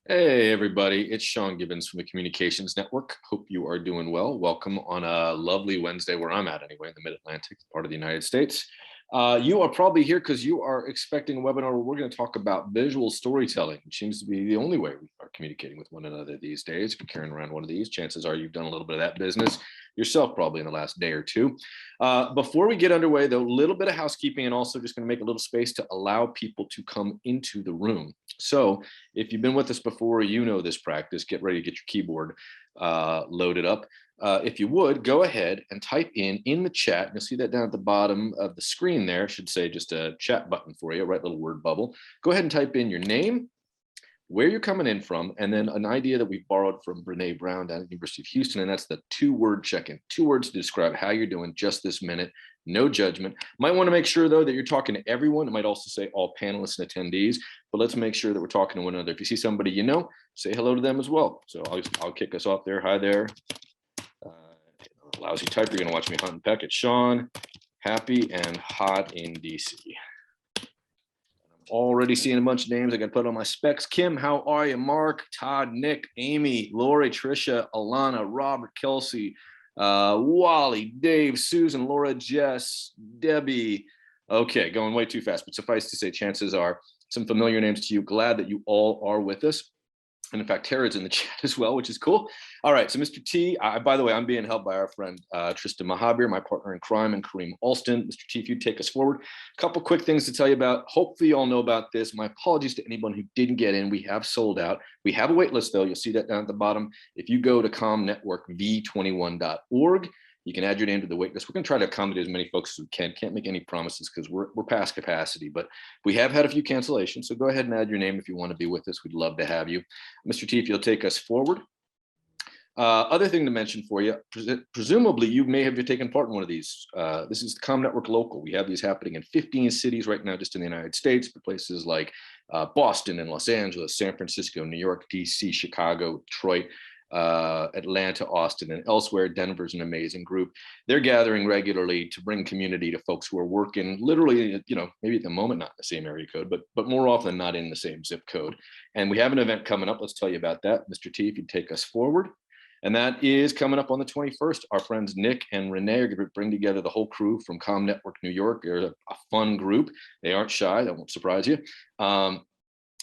Hey everybody, it's Sean Gibbons from the Communications Network. Hope you are doing well. Welcome on a lovely Wednesday where I'm at anyway, in the Mid-Atlantic, part of the United States. You are probably here because you are expecting a webinar where we're going to talk about visual storytelling, which seems to be the only way we are communicating with one another these days. If you're carrying around one of these, chances are you've done a little bit of that business yourself probably in the last day or two. Before we get underway, though, a little bit of housekeeping and also just going to make a little space to allow people to come into the room. So if you've been with us before, you know this practice. Get ready to get your keyboard loaded up. If you would, go ahead and type in the chat. You'll see that down at the bottom of the screen there. Should say just a chat button for you, right little word bubble. Go ahead and type in your name, where you're coming in from, and then an idea that we borrowed from Brene Brown down at the University of Houston, and that's the two-word check-in. 2 words to describe how you're doing just this minute. No judgment. Might want to make sure, though, that you're talking to everyone. It might also say all panelists and attendees, but let's make sure that we're talking to one another. If you see somebody you know, say hello to them as well. So I'll kick us off there. Hi there. Lousy type. You're going to watch me hunt and peck. It's Sean. Happy and hot in DC. Already seeing a bunch of names I got to put on my specs. Kim, how are you? Mark, Todd, Nick, Amy, Lori, Trisha, Alana, Robert, Kelsey, Wally, Dave, Susan, Laura, Jess, Debbie. Okay, going way too fast, but suffice to say, chances are some familiar names to you. Glad that you all are with us. And in fact, Tara's in the chat as well, which is cool. All right, so Mr. T, by the way, I'm being helped by our friend Tristan Mahabir, my partner in crime, and Kareem Alston. Mr. T, if you'd take us forward. A couple quick things to tell you about. Hopefully you all know about this. My apologies to anyone who didn't get in. We have sold out. We have a wait list, though. You'll see that down at the bottom. If you go to comnetworkv21.org, you can add your name to the wait list. We're going to try to accommodate as many folks as we can. Can't make any promises because we're past capacity, but we have had a few cancellations. So go ahead and add your name if you want to be with us. We'd love to have you. Mr. T, if you'll take us forward. Other thing to mention for you, presumably you may have taken part in one of these. This is the Com Network Local. We have these happening in 15 cities right now, just in the United States, but places like Boston and Los Angeles, San Francisco, New York, DC, Chicago, Detroit, Atlanta, Austin, and elsewhere. Denver's an amazing group. They're gathering regularly to bring community to folks who are working literally, maybe at the moment, not in the same area code, but more often than not in the same zip code. And we have an event coming up. Let's tell you about that. Mr. T, if you'd take us forward. And that is coming up on the 21st. Our friends Nick and Renee are going to bring together the whole crew from Com Network New York. They're a fun group. They aren't shy. That won't surprise you.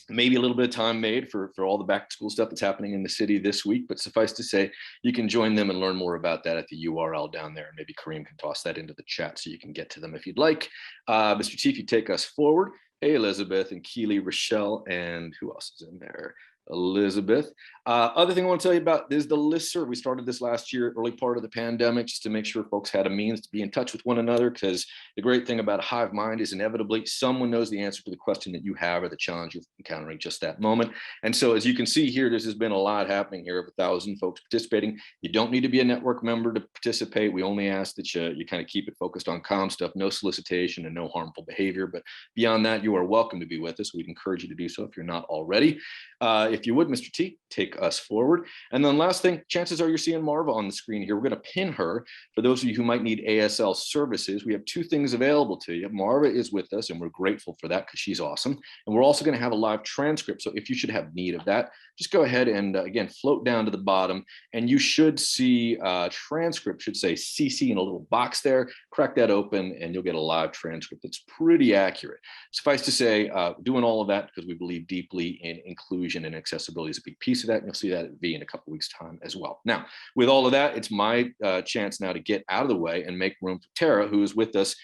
Maybe a little bit of time made for all the back to school stuff that's happening in the city this week, but suffice to say, you can join them and learn more about that at the URL down there. And maybe Kareem can toss that into the chat so you can get to them if you'd like. Mr. Chief, you take us forward. Hey, Elizabeth and Keely, Rochelle, and who else is in there? Elizabeth. Other thing I want to tell you about is the listserv. We started this last year, early part of the pandemic, just to make sure folks had a means to be in touch with one another, because the great thing about a hive mind is inevitably someone knows the answer to the question that you have or the challenge you're encountering just that moment. And so as you can see here, this has been a lot happening here, over 1,000 folks participating. You don't need to be a network member to participate. We only ask that you kind of keep it focused on comm stuff, no solicitation and no harmful behavior. But beyond that, you are welcome to be with us. We'd encourage you to do so if you're not already. If you would, Mr. T, take us forward. And then last thing, chances are you're seeing Marva on the screen here. We're going to pin her. For those of you who might need ASL services, we have 2 things available to you. Marva is with us, and we're grateful for that because she's awesome. And we're also going to have a live transcript. So if you should have need of that, just go ahead and, again, float down to the bottom, and you should see transcript, should say CC in a little box there. Crack that open, and you'll get a live transcript that's pretty accurate. Suffice to say, doing all of that because we believe deeply in inclusion and accessibility is a big piece of that. And you'll see that at V in a couple weeks' time as well. Now, with all of that, it's my chance now to get out of the way and make room for Tara, who is with us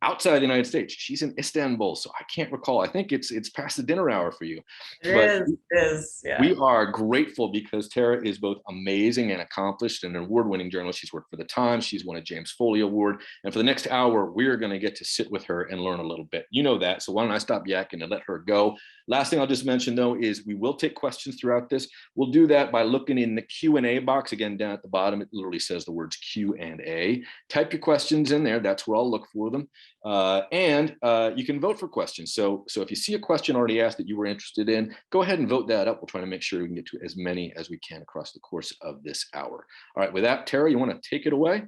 outside the United States. She's in Istanbul, so I can't recall. I think it's past the dinner hour for you. It is, yeah. We are grateful because Tara is both amazing and accomplished and an award-winning journalist. She's worked for The Times. She's won a James Foley Award. And for the next hour, we're going to get to sit with her and learn a little bit. You know that, so why don't I stop yakking and let her go. Last thing I'll just mention, though, is we will take questions throughout this. We'll do that by looking in the Q&A box. Again, down at the bottom, it literally says the words Q&A. Type your questions in there. That's where I'll look for them. And you can vote for questions. So if you see a question already asked that you were interested in, go ahead and vote that up. We'll try to make sure we can get to as many as we can across the course of this hour. All right, with that, Tara, you want to take it away?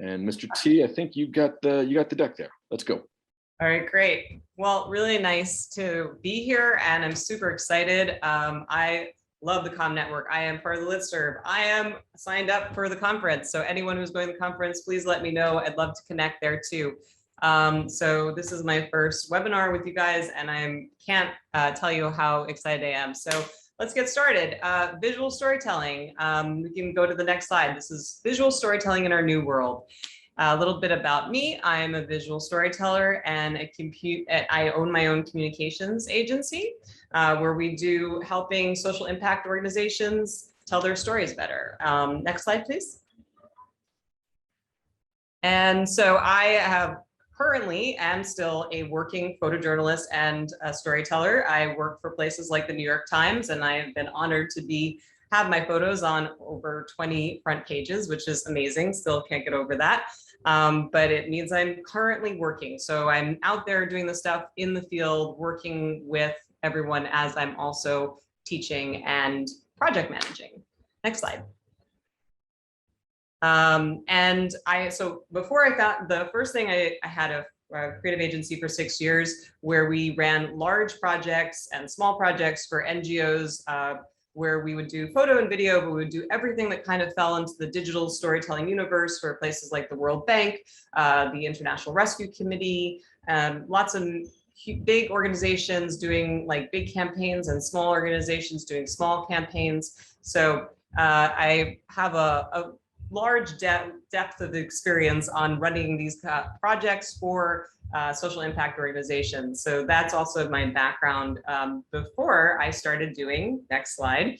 And Mr. T, I think you got the deck there. Let's go. All right, great. Well, really nice to be here, and I'm super excited. I Love the Com Network. I am part of the listserv. I am signed up for the conference. So anyone who's going to the conference, please let me know. I'd love to connect there too. So this is my first webinar with you guys, and I can't tell you how excited I am. So let's get started. Visual storytelling. We can go to the next slide. This is visual storytelling in our new world. A little bit about me. I am a visual storyteller and I own my own communications agency where we do helping social impact organizations tell their stories better. Next slide, please. And so I have currently am still a working photojournalist and a storyteller. I work for places like the New York Times, and I have been honored to have my photos on over 20 front pages, which is amazing. Still can't get over that. But it means I'm currently working. So I'm out there doing the stuff in the field, working with everyone as I'm also teaching and project managing. Next slide. So before I thought, the first thing I had a creative agency for 6 years where we ran large projects and small projects for NGOs, where we would do photo and video, but we would do everything that kind of fell into the digital storytelling universe for places like the World Bank, the International Rescue Committee, lots of big organizations doing like big campaigns and small organizations doing small campaigns. So I have a large depth of experience on running these projects for social impact organizations. So that's also my background before I started doing, next slide.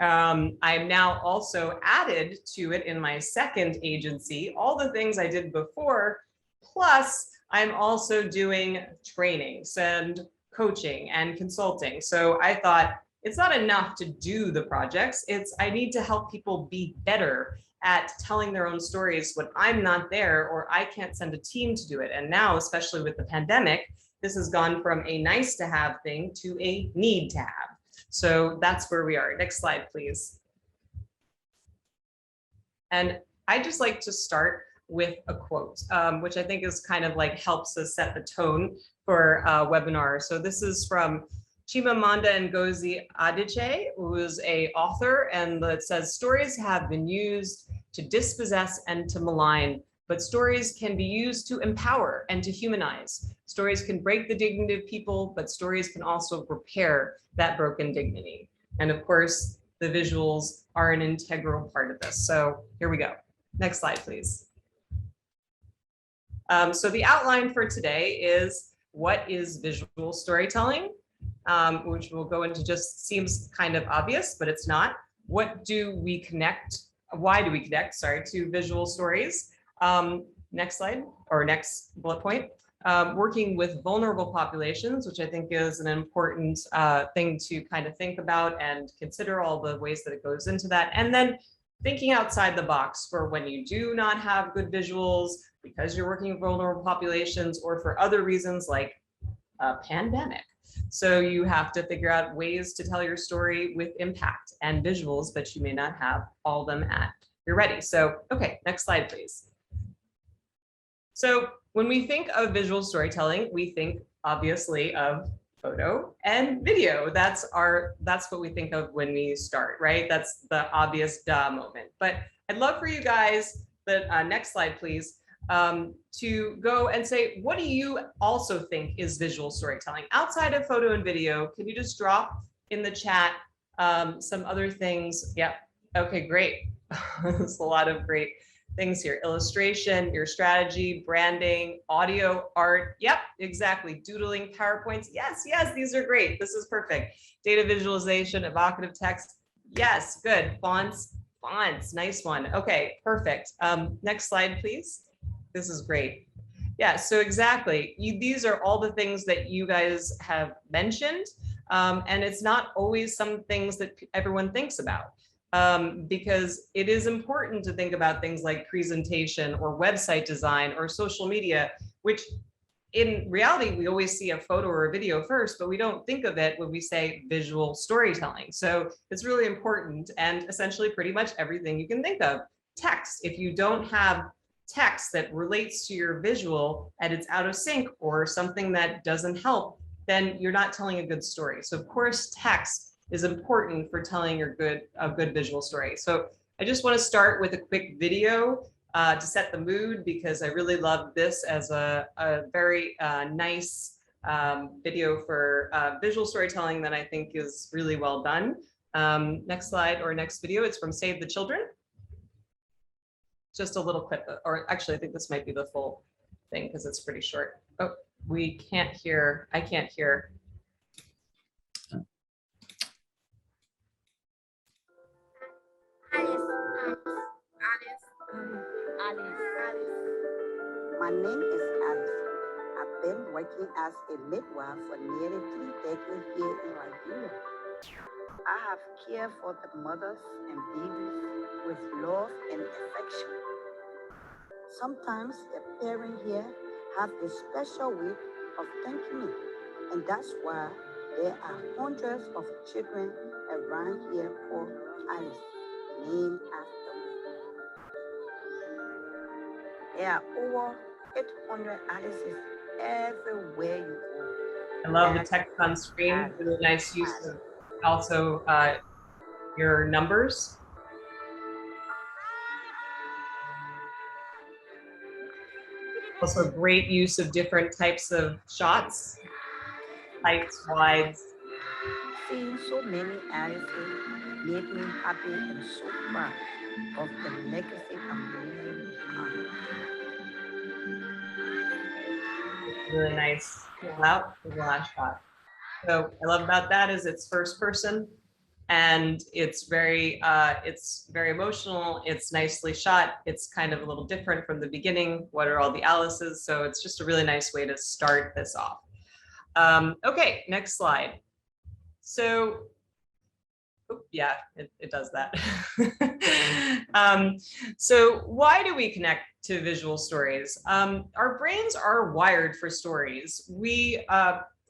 I'm now also added to it in my second agency, all the things I did before, plus I'm also doing trainings and coaching and consulting. So I thought it's not enough to do the projects, I need to help people be better at telling their own stories when I'm not there or I can't send a team to do it. And now, especially with the pandemic, this has gone from a nice to have thing to a need to have. So that's where we are. Next slide, please. And I just like to start with a quote, which I think is kind of like helps us set the tone for a webinar. So this is from Chimamanda Ngozi Adichie, who is an author, and it says, stories have been used to dispossess and to malign, but stories can be used to empower and to humanize. Stories can break the dignity of people, but stories can also repair that broken dignity. And of course, the visuals are an integral part of this. So here we go. Next slide, please. So the outline for today is, what is visual storytelling? Which we'll go into, just seems kind of obvious, but it's not. What do we connect? Why do we connect, sorry, to visual stories? Next slide, or next bullet point. Working with vulnerable populations, which I think is an important thing to kind of think about and consider all the ways that it goes into that. And then thinking outside the box for when you do not have good visuals because you're working with vulnerable populations or for other reasons like a pandemic. So you have to figure out ways to tell your story with impact and visuals, but you may not have all of them at your ready. So, okay, next slide, please. So when we think of visual storytelling, we think obviously of photo and video. That's what we think of when we start, right? That's the obvious duh moment. But I'd love for you guys, next slide, please, to go and say, what do you also think is visual storytelling outside of photo and video? Can you just drop in the chat some other things? Yep. Okay, great. There's a lot of great things here. Illustration, your strategy, branding, audio, art. Yep, exactly. Doodling, PowerPoints. Yes, yes, these are great. This is perfect. Data visualization, evocative text. Yes, good. Fonts, nice one. Okay, perfect. Next slide, please. This is great. Yeah, so exactly. These are all the things that you guys have mentioned. And it's not always some things that everyone thinks about. Because it is important to think about things like presentation or website design or social media, which in reality, we always see a photo or a video first, but we don't think of it when we say visual storytelling. So it's really important, and essentially pretty much everything you can think of. Text, if you don't have text that relates to your visual and it's out of sync or something that doesn't help, then you're not telling a good story. So of course, text is important for telling a good visual story. So I just want to start with a quick video to set the mood, because I really love this as a very nice video for visual storytelling that I think is really well done. Next slide, or next video. It's from Save the Children. Just a little clip, or actually I think this might be the full thing because it's pretty short. Oh, we can't hear, I can't hear. My name is Alice. I've been working as a midwife for nearly 3 decades here in Liberia. I have cared for the mothers and babies with love and affection. Sometimes a parent here has a special way of thanking me, and that's why there are hundreds of children around here called Alice, named after me. There are over 800 Alice's everywhere you go. I love the text on screen. Really nice use of also your numbers. Also great use of different types of shots, heights, wides. Seeing so many Alice's made me happy and so proud of the legacy I'm leaving behind. Really nice pull out for the last shot. So I love about that is it's first person, and it's very emotional. It's nicely shot. It's kind of a little different from the beginning. What are all the Alices? So it's just a really nice way to start this off. Okay, next slide. So, yeah, it does that. So why do we connect to visual stories? Our brains are wired for stories. We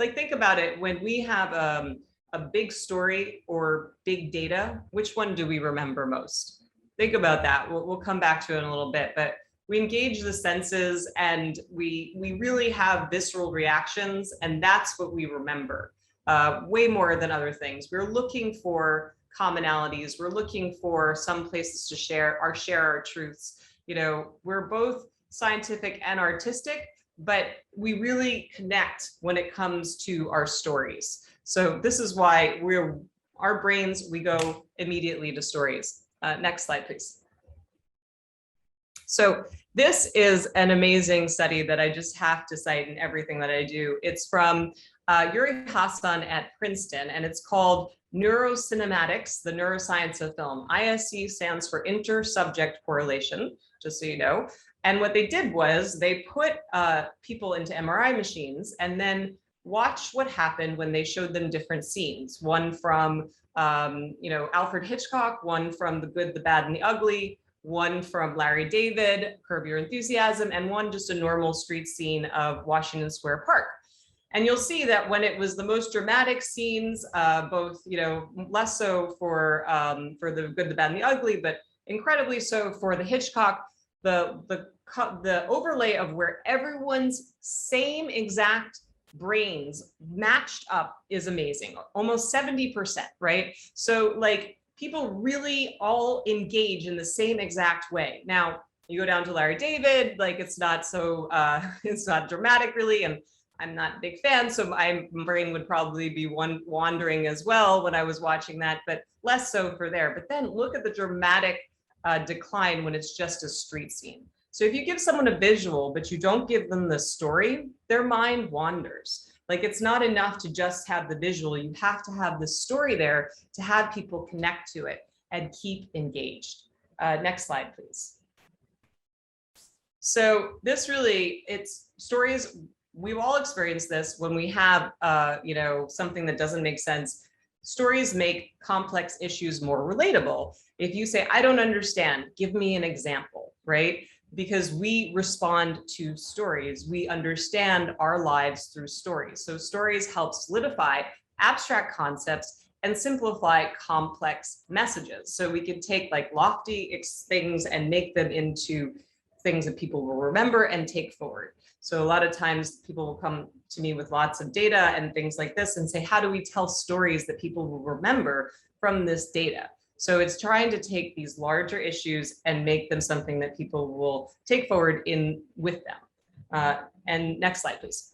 think about it, when we have a big story or big data, which one do we remember most? Think about that. We'll come back to it in a little bit, but we engage the senses and we really have visceral reactions, and that's what we remember way more than other things. We're looking for commonalities. We're looking for some places to share our truths. You know, we're both scientific and artistic, but we really connect when it comes to our stories. So this is why our brains, we go immediately to stories. Next slide, please. So this is an amazing study that I just have to cite in everything that I do. It's from Yuri Hassan at Princeton, and it's called Neurocinematics, the Neuroscience of Film. ISC stands for Inter-Subject Correlation, just so you know. And what they did was they put people into MRI machines and then watched what happened when they showed them different scenes. One from, Alfred Hitchcock, one from The Good, the Bad, and the Ugly, one from Larry David, Curb Your Enthusiasm, and one just a normal street scene of Washington Square Park. And you'll see that when it was the most dramatic scenes, both, less so for The Good, the Bad, and the Ugly, but incredibly so for the Hitchcock, the overlay of where everyone's same exact brains matched up is amazing, almost 70%, right? So like people really all engage in the same exact way. Now you go down to Larry David, like it's not so, it's not dramatic really, and I'm not a big fan, so my brain would probably be wandering as well when I was watching that, but less so for there. But then look at the dramatic decline when it's just a street scene. So if you give someone a visual, but you don't give them the story, their mind wanders. Like it's not enough to just have the visual, you have to have the story there to have people connect to it and keep engaged. Next slide, please. So this really, it's stories, we've all experienced this when we have, something that doesn't make sense. Stories make complex issues more relatable. If you say, I don't understand, give me an example, right? Because we respond to stories. We understand our lives through stories. So stories help solidify abstract concepts and simplify complex messages. So we can take like lofty things and make them into things that people will remember and take forward. So a lot of times people will come to me with lots of data and things like this and say, how do we tell stories that people will remember from this data? So it's trying to take these larger issues and make them something that people will take forward in with them. And next slide, please.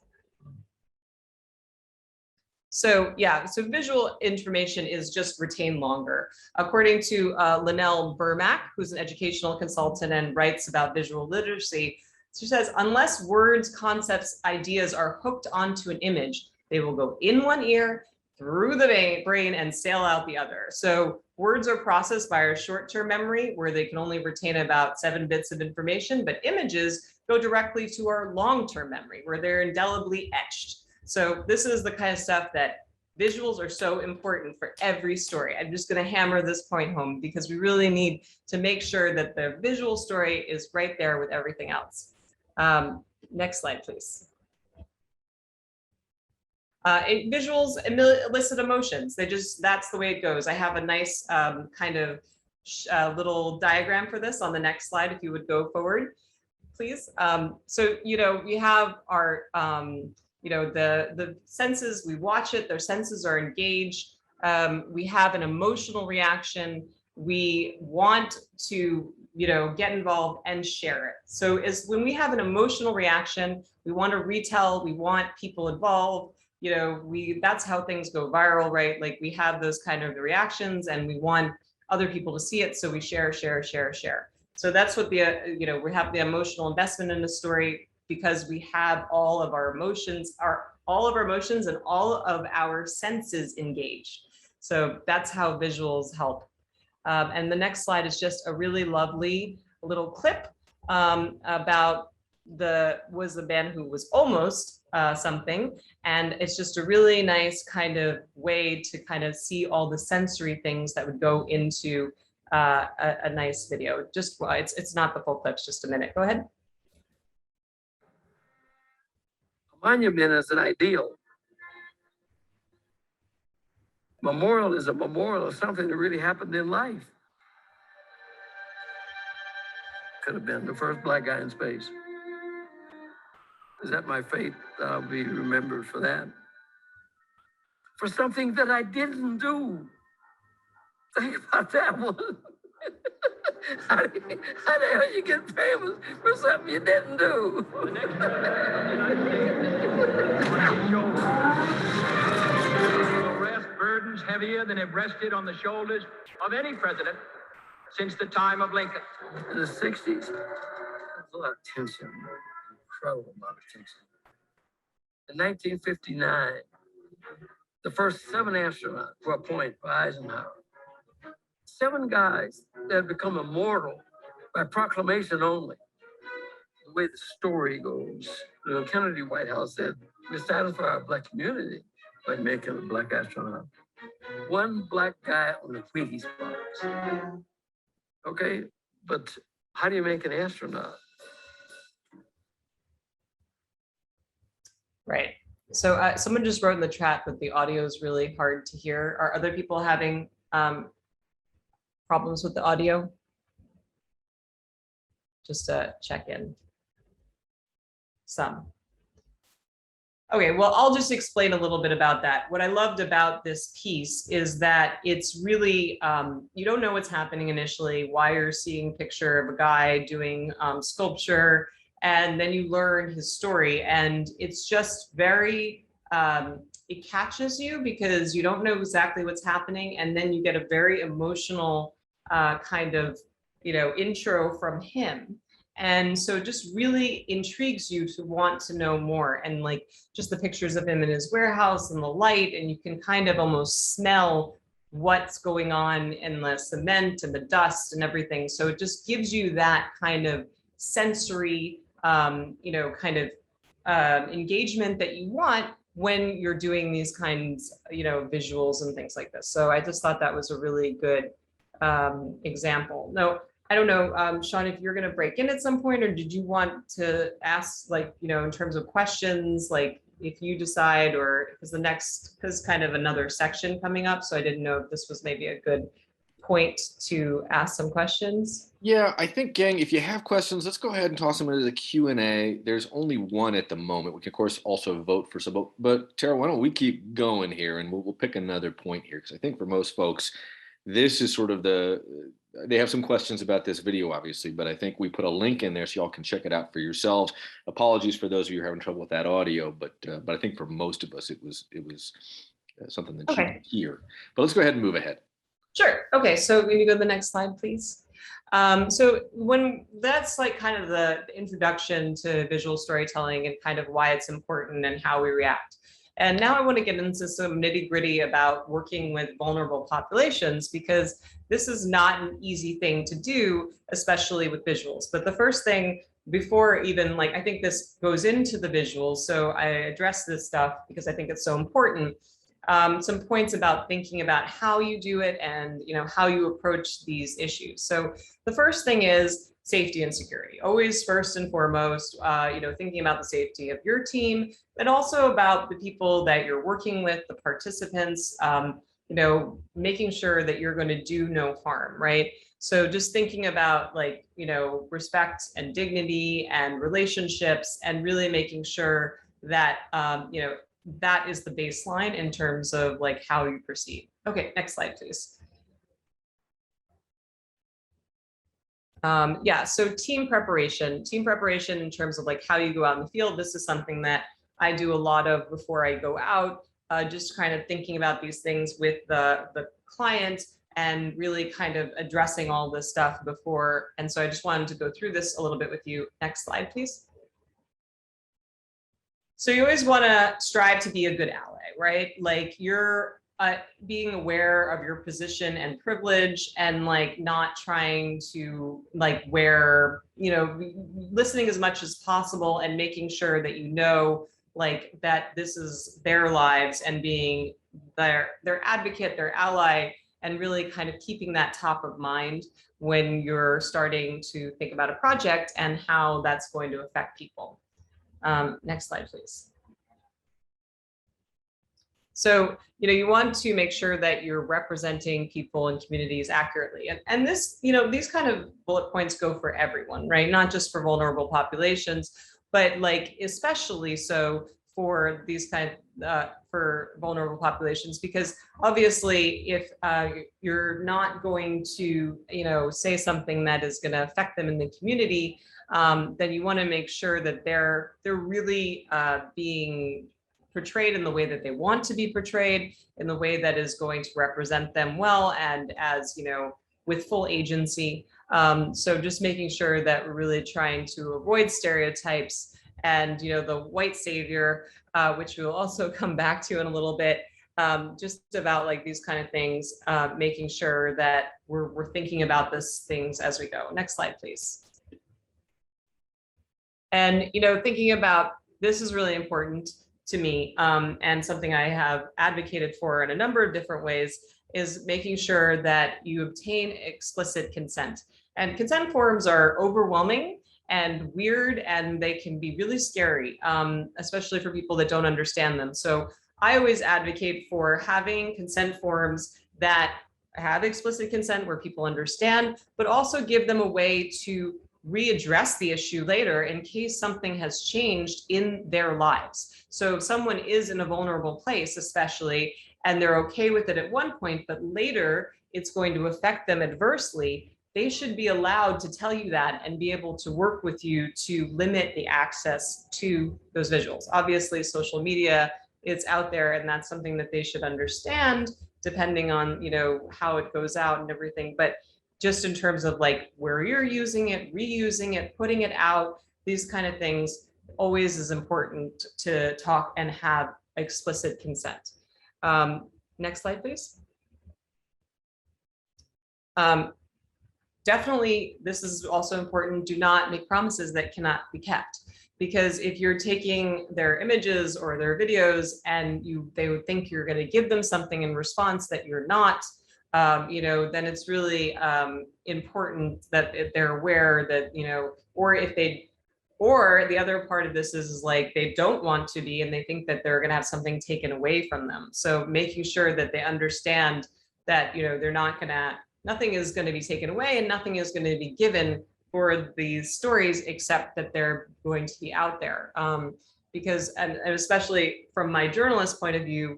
So yeah, so visual information is just retained longer. According to Linnell Burmack, who's an educational consultant and writes about visual literacy, she says, unless words, concepts, ideas are hooked onto an image, they will go in one ear, through the brain, and sail out the other. So words are processed by our short-term memory, where they can only retain about 7 bits of information, but images go directly to our long-term memory, where they're indelibly etched. So this is the kind of stuff that visuals are so important for every story. I'm just going to hammer this point home because we really need to make sure that the visual story is right there with everything else. Next slide, please. Visuals elicit emotions. That's the way it goes. I have a nice kind of little diagram for this on the next slide, if you would go forward, please. So, we have our the senses, we watch it, their senses are engaged. We have an emotional reaction. We want to, get involved and share it. So when we have an emotional reaction, we want to retell, we want people involved, that's how things go viral, right? Like we have those kind of reactions and we want other people to see it. So we share. So that's what we have the emotional investment in the story, because we have all of our emotions and all of our senses engaged. So that's how visuals help. And the next slide is just a really lovely little clip about the man who was almost something. And it's just a really nice kind of way to kind of see all the sensory things that would go into a nice video. It's not the full clip, it's just a minute. Go ahead. Monument is an ideal. Memorial is a memorial of something that really happened in life. Could have been the first black guy in space. Is that my fate? I'll be remembered for that. For something that I didn't do. Think about that one. How the hell you get famous for something you didn't do? Rest burdens heavier than have rested on the shoulders of any president since the time of Lincoln. In the 60s, there was a lot of tension, incredible amount of tension. In 1959, the first 7 astronauts were appointed by Eisenhower. 7 guys that had become immortal by proclamation only. The way the story goes, the Kennedy White House said, we satisfy our black community by making a black astronaut. 1 black guy on the Wheaties box. Okay, but how do you make an astronaut? Right. So someone just wrote in the chat that the audio is really hard to hear. Are other people having problems with the audio? Just to check in. Some. Okay, well, I'll just explain a little bit about that. What I loved about this piece is that it's really, you don't know what's happening initially, why you're seeing a picture of a guy doing sculpture, and then you learn his story. And it's just very, it catches you because you don't know exactly what's happening. And then you get a very emotional kind of, intro from him. And so it just really intrigues you to want to know more. And like just the pictures of him in his warehouse and the light, and you can kind of almost smell what's going on in the cement and the dust and everything. So it just gives you that kind of sensory, engagement that you want when you're doing these kinds, visuals and things like this. So I just thought that was a really good example. No, I don't know, Sean, if you're going to break in at some point, or did you want to ask, in terms of questions, like if you decide, or because kind of another section coming up. So I didn't know if this was maybe a good point to ask some questions? Yeah, I think, gang, if you have questions, let's go ahead and toss them into the Q&A. There's only one at the moment. We can, of course, also vote for some. But Tara, why don't we keep going here, and we'll pick another point here, because I think for most folks, this is sort of they have some questions about this video, obviously, but I think we put a link in there so y'all can check it out for yourselves. Apologies for those of you who are having trouble with that audio, but I think for most of us, it was something that you could hear. But let's go ahead and move ahead. Sure. Okay. So can you go to the next slide, please? So when that's like kind of the introduction to visual storytelling and kind of why it's important and how we react. And now I want to get into some nitty gritty about working with vulnerable populations, because this is not an easy thing to do, especially with visuals. But the first thing before even like, I think this goes into the visuals. So I address this stuff because I think it's so important. Some points about thinking about how you do it and how you approach these issues. So the first thing is safety and security. Always first and foremost, thinking about the safety of your team, but also about the people that you're working with, the participants, making sure that you're going to do no harm, right? So just thinking about respect and dignity and relationships, and really making sure that, that is the baseline in terms of like how you proceed. Okay, next slide, please. So team preparation in terms of like how you go out in the field. This is something that I do a lot of before I go out, just kind of thinking about these things with the client and really kind of addressing all this stuff before. And so I just wanted to go through this a little bit with you. Next slide, please. So you always want to strive to be a good ally, right? Like you're being aware of your position and privilege, and like not trying to like listening as much as possible and making sure that like that this is their lives, and being their advocate, their ally, and really kind of keeping that top of mind when you're starting to think about a project and how that's going to affect people. Next slide, please. So, you want to make sure that you're representing people and communities accurately. And this, these kind of bullet points go for everyone, right? Not just for vulnerable populations, but like especially so for these kind of, for vulnerable populations, because obviously if you're not going to, say something that is going to affect them in the community, then you want to make sure that they're really being portrayed in the way that they want to be portrayed, in the way that is going to represent them well, and as with full agency. So just making sure that we're really trying to avoid stereotypes, and the white savior, which we'll also come back to in a little bit, just about like these kind of things, making sure that we're thinking about these things as we go. Next slide, please. And thinking about this is really important to me, and something I have advocated for in a number of different ways, is making sure that you obtain explicit consent. And consent forms are overwhelming and weird, and they can be really scary, especially for people that don't understand them. So I always advocate for having consent forms that have explicit consent where people understand, but also give them a way to readdress the issue later in case something has changed in their lives. So if someone is in a vulnerable place, especially, and they're okay with it at one point, but later it's going to affect them adversely, they should be allowed to tell you that and be able to work with you to limit the access to those visuals. Obviously, social media, it's out there, and that's something that they should understand depending on how it goes out and everything. But just in terms of like where you're using it, reusing it, putting it out, these kind of things, always is important to talk and have explicit consent. Next slide, please. Definitely, this is also important. Do not make promises that cannot be kept, because if you're taking their images or their videos and they would think you're going to give them something in response that you're not, then it's really important that if they're aware that, or the other part of this is like they don't want to be, and they think that they're going to have something taken away from them. So making sure that they understand that, they're not going to nothing is going to be taken away and nothing is going to be given for these stories, except that they're going to be out there. Because, and especially from my journalist point of view,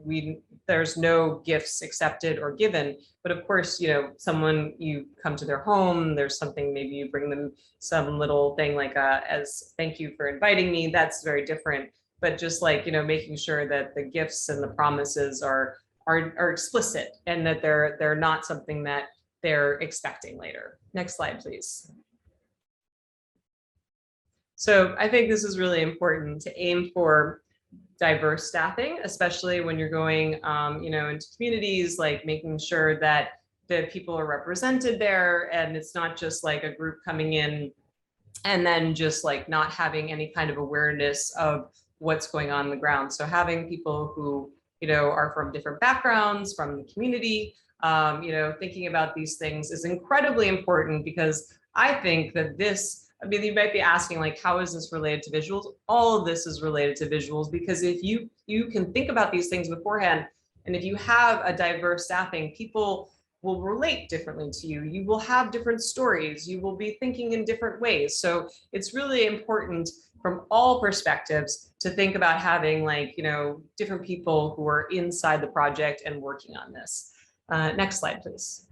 there's no gifts accepted or given. But of course, you know, someone, you come to their home, there's something, maybe you bring them some little thing like as thank you for inviting me, that's very different. But just like, you know, making sure that the gifts and the promises are explicit, and that they're not something that they're expecting later. Next slide, please. So I think this is really important to aim for diverse staffing, especially when you're going, you know, into communities, like making sure that the people are represented there, and it's not just like a group coming in and then just like not having any kind of awareness of what's going on the ground. So having people who, you know, are from different backgrounds, from the community, you know, thinking about these things is incredibly important, because I think that this, I mean, you might be asking, like, how is this related to visuals? All of this is related to visuals, because if you can think about these things beforehand, and if you have a diverse staffing, people will relate differently to you. You will have different stories. You will be thinking in different ways. So it's really important from all perspectives to think about having, like, you know, different people who are inside the project and working on this. Next slide, please.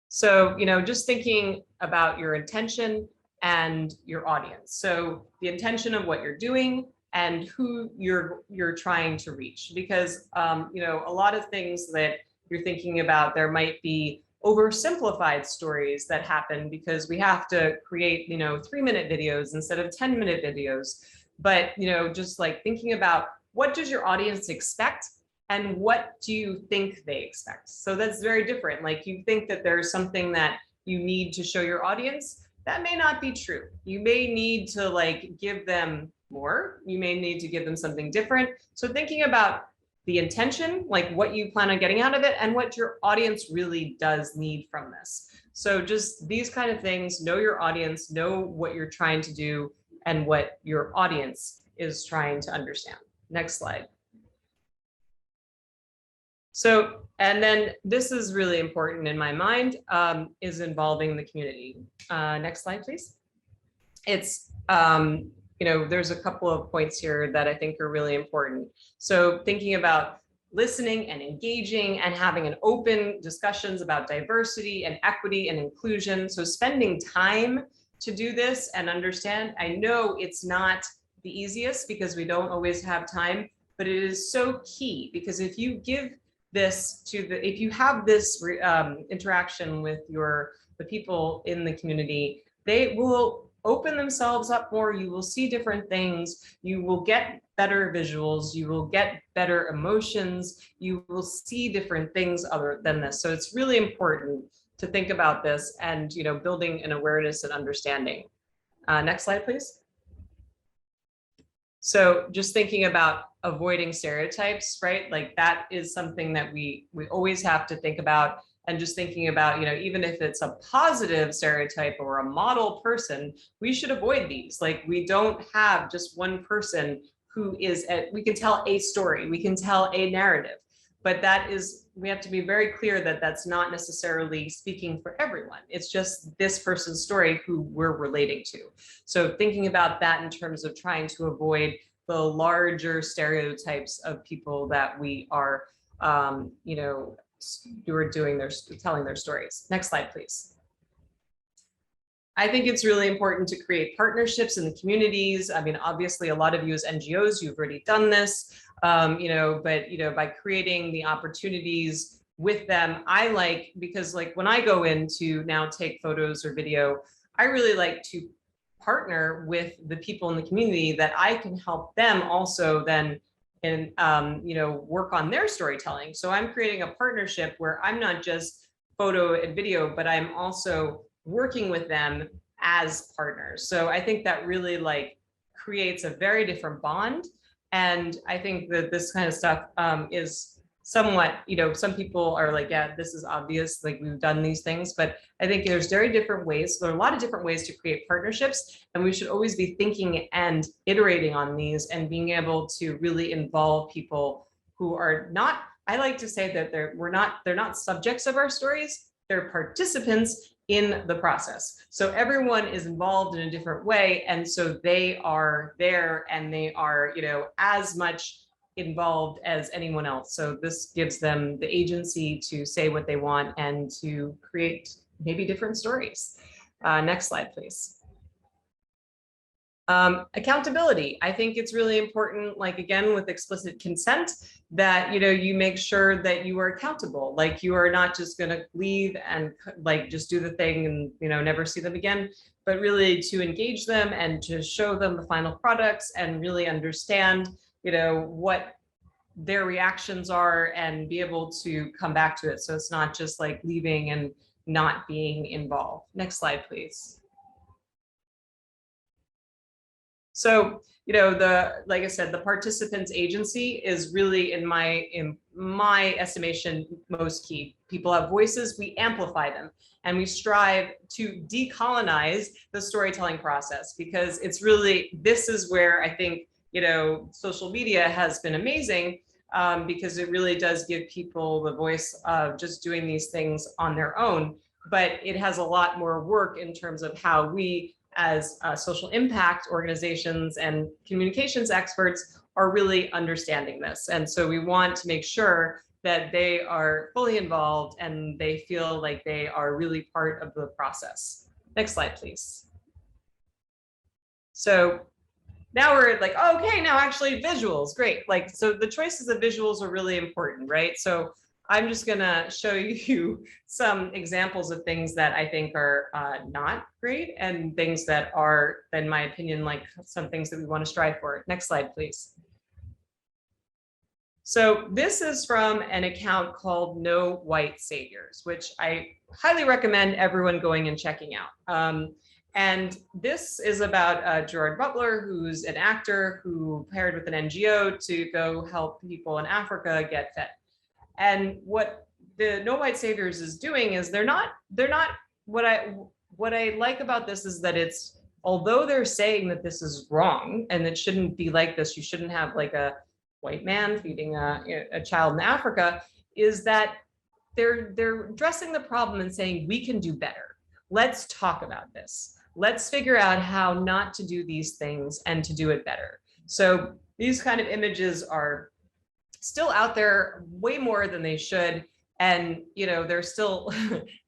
So, you know, just thinking about your intention and your audience. So the intention of what you're doing and who you're trying to reach, because, you know, a lot of things that you're thinking about, there might be oversimplified stories that happen because we have to create, you know, 3-minute videos instead of 10-minute videos. But, you know, just like thinking about, what does your audience expect? And what do you think they expect? So that's very different. Like, you think that there's something that you need to show your audience, that may not be true. You may need to like give them more. You may need to give them something different. So thinking about the intention, like what you plan on getting out of it, and what your audience really does need from this. So just these kind of things, know your audience, know what you're trying to do and what your audience is trying to understand. Next slide. So, and then this is really important in my mind, is involving the community. Next slide, please. It's, you know, there's a couple of points here that I think are really important. So thinking about listening and engaging and having an open discussions about diversity and equity and inclusion. So spending time to do this and understand. I know it's not the easiest because we don't always have time, but it is so key, because if you give this to the, if you have this interaction with the people in the community, they will open themselves up more. You will see different things. You will get better visuals. You will get better emotions. You will see different things other than this. So it's really important to think about this and, you know, building an awareness and understanding. Next slide, please. So just thinking about avoiding stereotypes, right? Like that is something that we always have to think about, and just thinking about, you know, even if it's a positive stereotype or a model person, we should avoid these. Like, we don't have just one person who is we can tell a story, we can tell a narrative, but that is, we have to be very clear that that's not necessarily speaking for everyone. It's just this person's story who we're relating to. So thinking about that in terms of trying to avoid the larger stereotypes of people that we are, you know, who are telling their stories. Next slide, please. I think it's really important to create partnerships in the communities. I mean, obviously, a lot of you as NGOs, you've already done this, you know, but, you know, by creating the opportunities with them, I like, because like when I go in to now take photos or video, I really like to partner with the people in the community that I can help them also then and, you know, work on their storytelling. So I'm creating a partnership where I'm not just photo and video, but I'm also working with them as partners. So I think that really like creates a very different bond. And I think that this kind of stuff is somewhat, you know, some people are like, yeah, this is obvious, like we've done these things, but I think there's very different ways. So there are a lot of different ways to create partnerships, and we should always be thinking and iterating on these and being able to really involve people who are not I like to say that they're not subjects of our stories, they're participants in the process. So everyone is involved in a different way. And so they are there and they are, as much involved as anyone else. So this gives them the agency to say what they want and to create maybe different stories. Next slide, please. Accountability. I think it's really important, like again, with explicit consent, that, you make sure that you are accountable. Like you are not just going to leave and like just do the thing and, never see them again, but really to engage them and to show them the final products and really understand, what their reactions are and be able to come back to it. So it's not just like leaving and not being involved. Next slide, please. So, like I said, the participants' agency is really, in my estimation, most key. People have voices, we amplify them, and we strive to decolonize the storytelling process, because it's really, this is where I think, social media has been amazing, because it really does give people the voice of just doing these things on their own. But it has a lot more work in terms of how we, as social impact organizations and communications experts, are really understanding this. And so we want to make sure that they are fully involved and they feel like they are really part of the process. Next slide, please. So now we're like, oh, okay, now actually visuals, great. Like, so the choices of visuals are really important, right? So I'm just gonna show you some examples of things that I think are not great and things that are, in my opinion, like some things that we want to strive for. Next slide, please. So this is from an account called No White Saviors, which I highly recommend everyone going and checking out. And this is about Gerard Butler, who's an actor who paired with an NGO to go help people in Africa get fed. And what the No White Saviors is doing is they're not what I like about this is that it's, although they're saying that this is wrong and it shouldn't be like this, you shouldn't have like a white man feeding a child in Africa, is that they're addressing the problem and saying we can do better. Let's talk about this. Let's figure out how not to do these things and to do it better. So these kind of images are still out there way more than they should. And, they're still,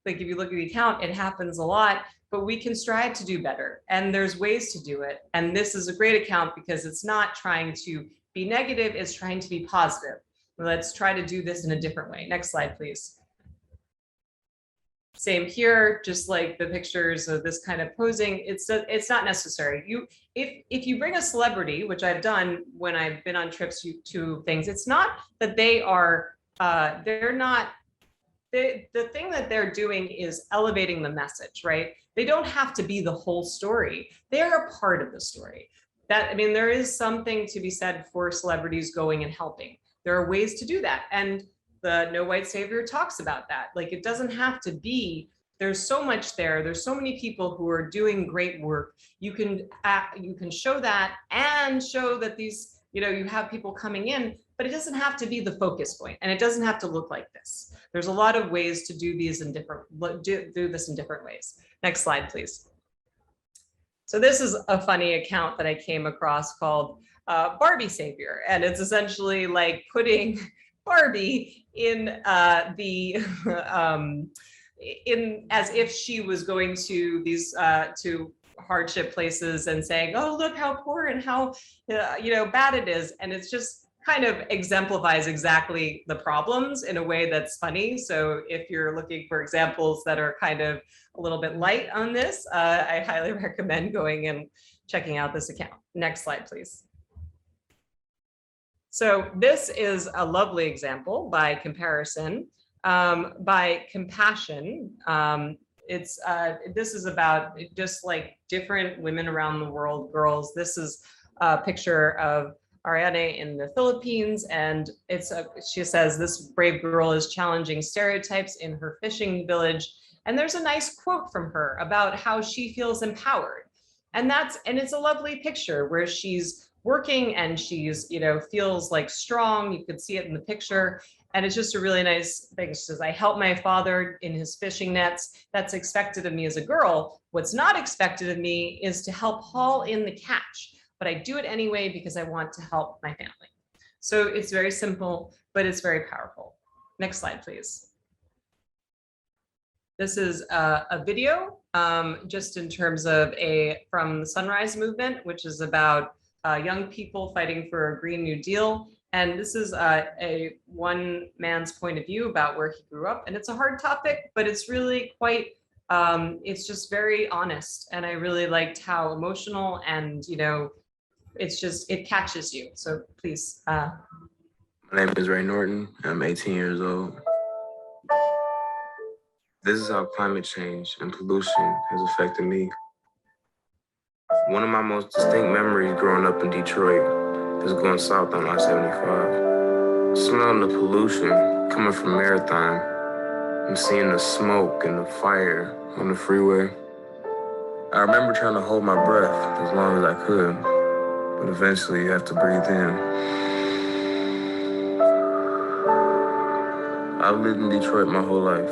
like if you look at the account, it happens a lot, but we can strive to do better. And there's ways to do it. And this is a great account because it's not trying to be negative, it's trying to be positive. Let's try to do this in a different way. Next slide, please. Same here, just like the pictures of this kind of posing, it's not necessary. If you bring a celebrity, which I've done when I've been on trips to things, it's not that they are, they're not, the thing that they're doing is elevating the message, right? They don't have to be the whole story. They're a part of the story. There is something to be said for celebrities going and helping. There are ways to do that. And the No White Savior talks about that. Like, it doesn't have to be, there's so much there. There's so many people who are doing great work. You can show that and show that these, you have people coming in, but it doesn't have to be the focus point, and it doesn't have to look like this. There's a lot of ways to do these in different, do this in different ways. Next slide, please. So this is a funny account that I came across called Barbie Savior, and it's essentially like putting Barbie in as if she was going to these to hardship places and saying, oh, look how poor and how bad it is. And it's just kind of exemplifies exactly the problems in a way that's funny. So if you're looking for examples that are kind of a little bit light on this, I highly recommend going and checking out this account. Next slide, please. So this is a lovely example by comparison, by compassion. This is about just like different women around the world, girls. This is a picture of Ariane in the Philippines, and she says this brave girl is challenging stereotypes in her fishing village. And there's a nice quote from her about how she feels empowered. And it's a lovely picture where she's working and she's, feels like strong. You could see it in the picture. And it's just a really nice thing. She says, I help my father in his fishing nets. That's expected of me as a girl. What's not expected of me is to help haul in the catch, but I do it anyway because I want to help my family. So it's very simple, but it's very powerful. Next slide, please. This is a video just in terms of from the Sunrise Movement, which is about young people fighting for a Green New Deal. And this is a one man's point of view about where he grew up. And it's a hard topic, but it's really quite, it's just very honest. And I really liked how emotional and, you know, it's just, it catches you. So please. My name is Norton. I'm 18 years old. This is how climate change and pollution has affected me. One of my most distinct memories growing up in Detroit is going south on I-75. Smelling the pollution coming from Marathon and seeing the smoke and the fire on the freeway. I remember trying to hold my breath as long as I could, but eventually you have to breathe in. I've lived in Detroit my whole life.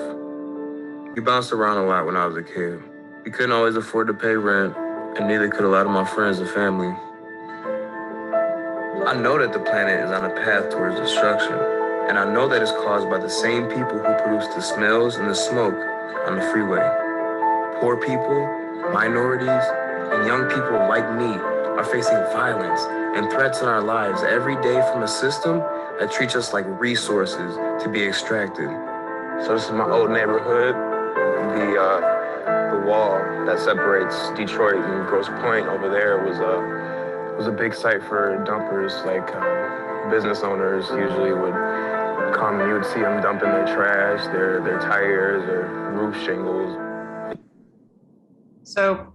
We bounced around a lot when I was a kid. We couldn't always afford to pay rent, and neither could a lot of my friends and family. I know that the planet is on a path towards destruction, and I know that it's caused by the same people who produce the smells and the smoke on the freeway. Poor people, minorities, and young people like me are facing violence and threats in our lives every day from a system that treats us like resources to be extracted. So this is my old neighborhood. The wall that separates Detroit and Grosse Pointe over there was a big site for dumpers. Like business owners usually would come and you would see them dumping their trash, their tires, or roof shingles. So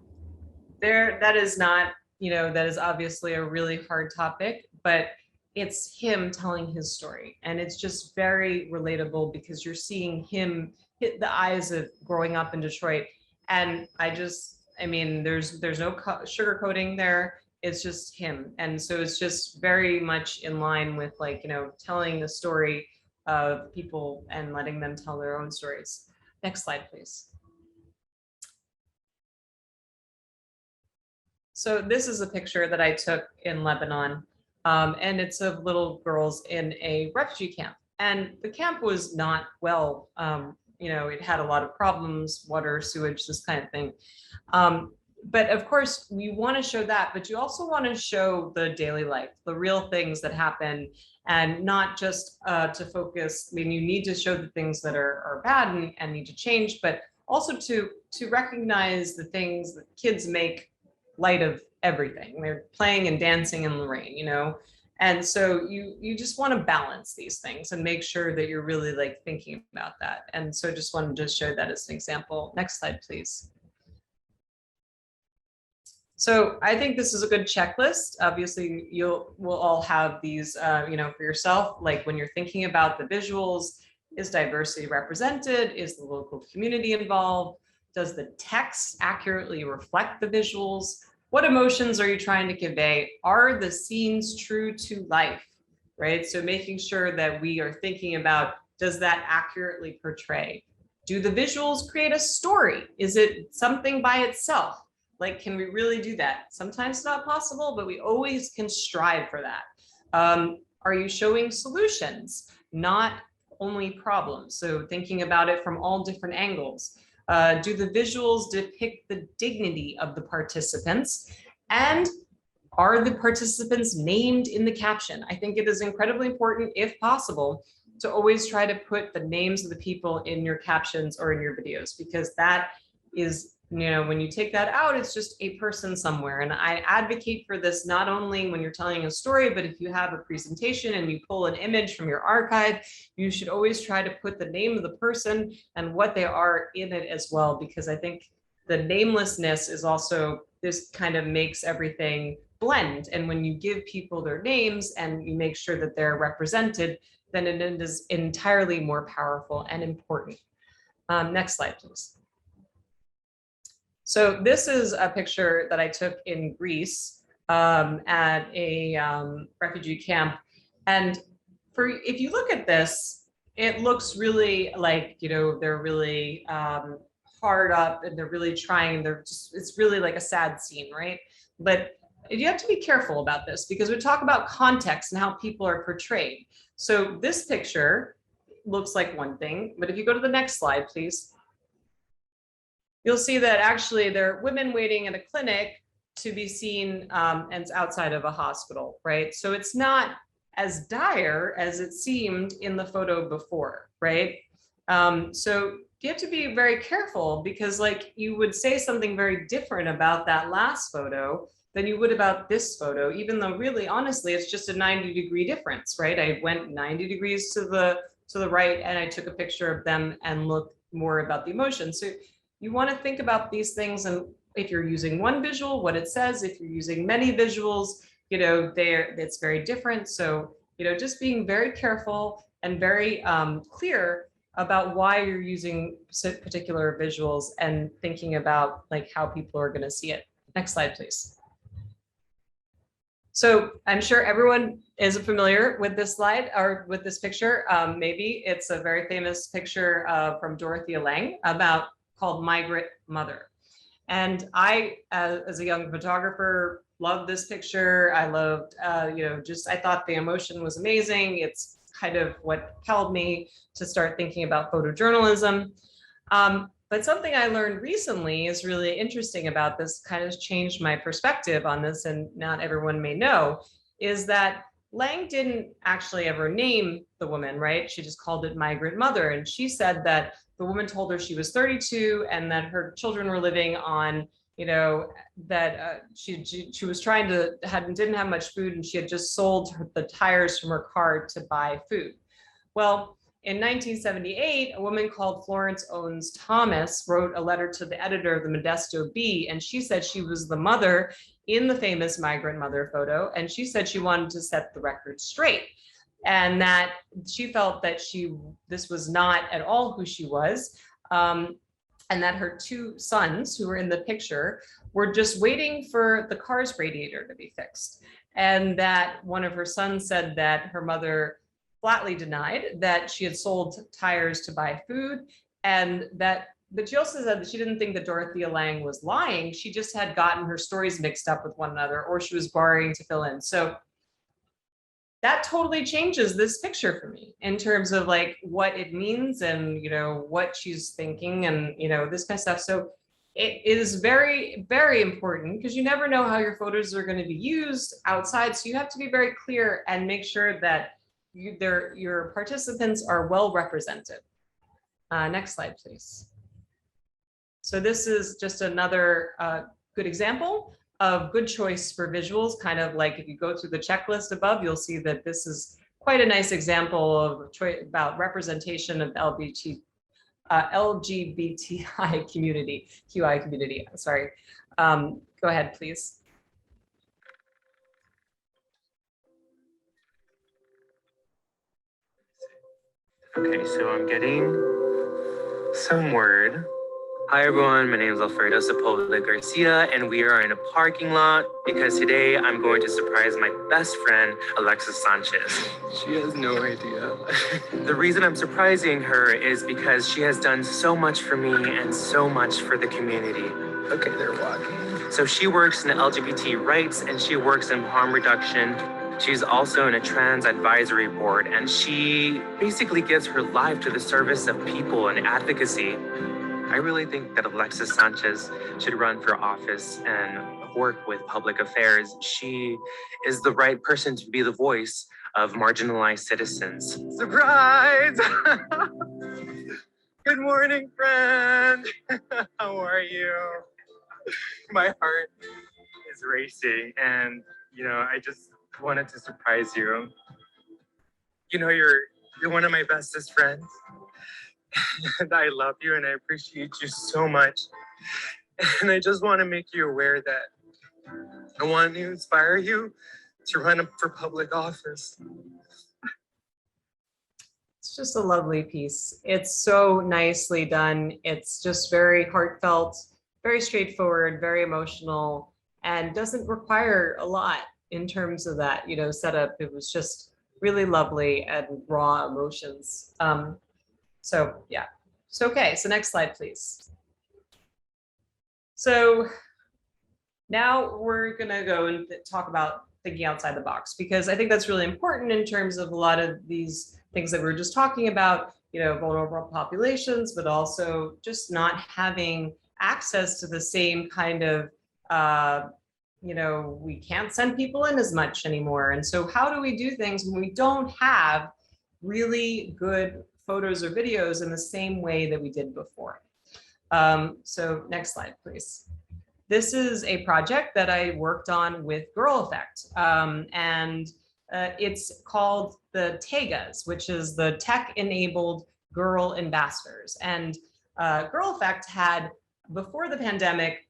that is not, you know, that is obviously a really hard topic, but it's him telling his story. And it's just very relatable because you're seeing him hit the eyes of growing up in Detroit. And I mean, there's no sugarcoating there. It's just him. And so it's just very much in line with, like, you know, telling the story of people and letting them tell their own stories. Next slide, please. So this is a picture that I took in Lebanon. And it's of little girls in a refugee camp. And the camp was not well, you know, it had a lot of problems, water, sewage, this kind of thing. But of course, we want to show that, but you also want to show the daily life, the real things that happen, and not just to focus. I mean, you need to show the things that are bad and need to change, but also to recognize the things that kids make light of everything. They're playing and dancing in the rain, you know? And so you just want to balance these things and make sure that you're really like thinking about that. And so I just wanted to show that as an example. Next slide, please. So I think this is a good checklist. Obviously, we'll all have these, you know, for yourself, like when you're thinking about the visuals, is diversity represented? Is the local community involved? Does the text accurately reflect the visuals? What emotions are you trying to convey? Are the scenes true to life, right? So making sure that we are thinking about, does that accurately portray? Do the visuals create a story? Is it something by itself? Like, can we really do that? Sometimes it's not possible, but we always can strive for that. Are you showing solutions, not only problems? So thinking about it from all different angles. Do the visuals depict the dignity of the participants? And are the participants named in the caption? I think it is incredibly important, if possible, to always try to put the names of the people in your captions or in your videos, because that is, you know, when you take that out, it's just a person somewhere. And I advocate for this not only when you're telling a story, but if you have a presentation and you pull an image from your archive, you should always try to put the name of the person and what they are in it as well, because I think the namelessness is also, this kind of makes everything blend. And when you give people their names and you make sure that they're represented, then it is entirely more powerful and important. Next slide, please. So this is a picture that I took in Greece at a refugee camp. And if you look at this, it looks really like, they're really hard up and they're really trying, it's really like a sad scene, right? But you have to be careful about this because we talk about context and how people are portrayed. So this picture looks like one thing, but if you go to the next slide, please, you'll see that actually there are women waiting at a clinic to be seen and outside of a hospital, right? So it's not as dire as it seemed in the photo before, right? So you have to be very careful because like you would say something very different about that last photo than you would about this photo, even though really honestly it's just a 90-degree difference, right? I went 90 degrees to the right and I took a picture of them and looked more about the emotion. So you want to think about these things, and if you're using one visual, what it says. If you're using many visuals, it's very different. So just being very careful and very clear about why you're using particular visuals and thinking about like how people are going to see it. Next slide, please. So I'm sure everyone is familiar with this slide or with this picture. Maybe it's a very famous picture from Dorothea Lange called Migrant Mother. And I, as a young photographer, loved this picture. I loved, I thought the emotion was amazing. It's kind of what propelled me to start thinking about photojournalism. But something I learned recently is really interesting about this, kind of changed my perspective on this, and not everyone may know, is that Lange didn't actually ever name the woman, right? She just called it Migrant Mother. And she said that the woman told her she was 32 and that her children were living on, that she was trying to, didn't have much food, and she had just sold the tires from her car to buy food. Well, in 1978, a woman called Florence Owens Thomas wrote a letter to the editor of the Modesto Bee, and she said she was the mother in the famous Migrant Mother photo, and she said she wanted to set the record straight, and that she felt that this was not at all who she was, and that her two sons, who were in the picture, were just waiting for the car's radiator to be fixed, and that one of her sons said that her mother flatly denied that she had sold tires to buy food, but she also said that she didn't think that Dorothea Lange was lying. She just had gotten her stories mixed up with one another, or she was borrowing to fill in. So that totally changes this picture for me in terms of like what it means and what she's thinking and this kind of stuff. So it is very, very important because you never know how your photos are going to be used outside. So you have to be very clear and make sure that your participants are well represented. Next slide, please. So this is just another good example of good choice for visuals. Kind of like if you go through the checklist above, you'll see that this is quite a nice example of about representation of LGBTI community, QI community. Sorry. Go ahead, please. Okay, so I'm getting some word. Hi everyone, my name is Alfredo Sepulveda Garcia, and we are in a parking lot because today I'm going to surprise my best friend, Alexis Sanchez. She has no idea. The reason I'm surprising her is because she has done so much for me and so much for the community. Okay, they're walking. So she works in LGBT rights and she works in harm reduction. She's also in a trans advisory board, and she basically gives her life to the service of people and advocacy. I really think that Alexis Sanchez should run for office and work with public affairs. She is the right person to be the voice of marginalized citizens. Surprise! Good morning, friend. How are you? My heart is racing, and I just wanted to surprise you. You're one of my bestest friends. And I love you and I appreciate you so much. And I just want to make you aware that I want to inspire you to run for public office. It's just a lovely piece. It's so nicely done. It's just very heartfelt, very straightforward, very emotional, and doesn't require a lot in terms of that, setup. It was just really lovely and raw emotions. So yeah, so okay, so next slide, please. So now we're gonna go and talk about thinking outside the box, because I think that's really important in terms of a lot of these things that we were just talking about, you know, vulnerable populations, but also just not having access to the same kind of, you know, we can't send people in as much anymore. And so how do we do things when we don't have really good photos or videos in the same way that we did before? So next slide, please. This is a project that I worked on with Girl Effect, and it's called the Tegas, which is the Tech-Enabled Girl Ambassadors. And Girl Effect had, before the pandemic,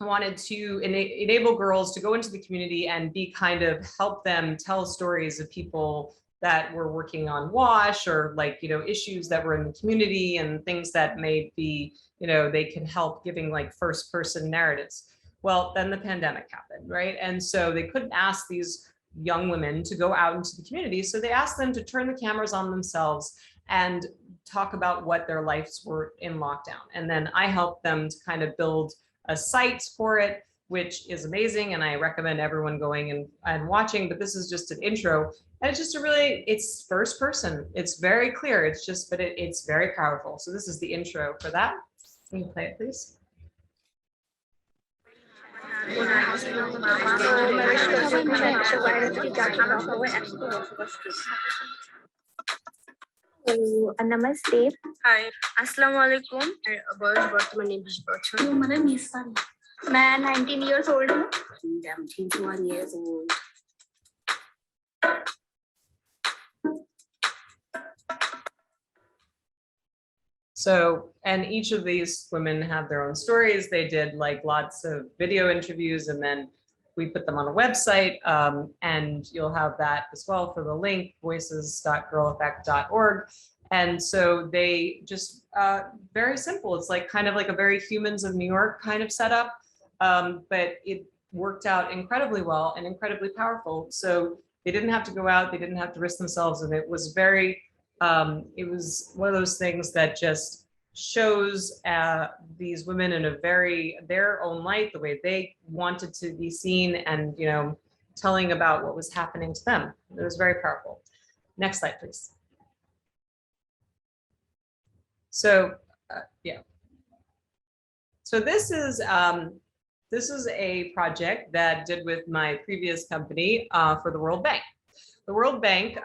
wanted to enable girls to go into the community and be kind of help them tell stories of people that were working on WASH, or like, you know, issues that were in the community and things that may be, you know, they can help giving like first person narratives. Well, then the pandemic happened, right? And so they couldn't ask these young women to go out into the community. So they asked them to turn the cameras on themselves and talk about what their lives were in lockdown. And then I helped them to kind of build a site for it, which is amazing. And I recommend everyone going and watching, but this is just an intro. And it's just a really, it's first person. It's very clear. It's just, but it's very powerful. So this is the intro for that. Can you play it, please? Namaste. Hi. Assalamu alaikum. বয়স বর্তমানে 20 বছর। মানে miss পারি। मैं 19 years old हूँ। I'm 21 years old. So, and each of these women have their own stories. They did like lots of video interviews, and then we put them on a website, and you'll have that as well for the link, voices.girleffect.org. And so they just, very simple. It's like kind of like a very Humans of New York kind of setup, but it worked out incredibly well and incredibly powerful. So they didn't have to go out, they didn't have to risk themselves, and it was very, it was one of those things that just shows these women in a very, their own light, the way they wanted to be seen, and, you know, telling about what was happening to them. It was very powerful. Next slide, please. So, yeah. So this is a project that I did with my previous company for the World Bank. The World Bank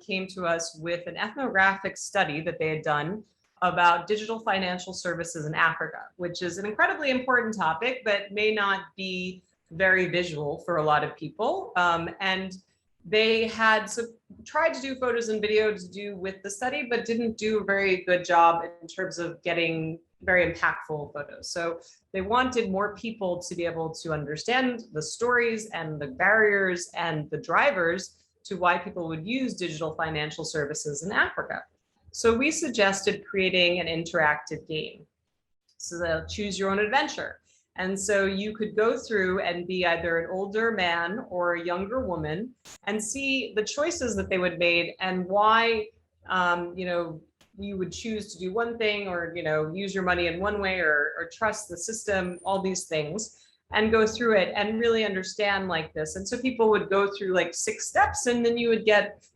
came to us with an ethnographic study that they had done about digital financial services in Africa, which is an incredibly important topic, but may not be very visual for a lot of people. And they had tried to do photos and video to do with the study, but didn't do a very good job in terms of getting very impactful photos. So they wanted more people to be able to understand the stories and the barriers and the drivers to why people would use digital financial services in Africa. So we suggested creating an interactive game. So they'll choose your own adventure. And so you could go through and be either an older man or a younger woman and see the choices that they would made and why, you know, you would choose to do one thing, or, you know, use your money in one way, or trust the system, all these things, and go through it and really understand like this. And so people would go through like 6 steps, and then you would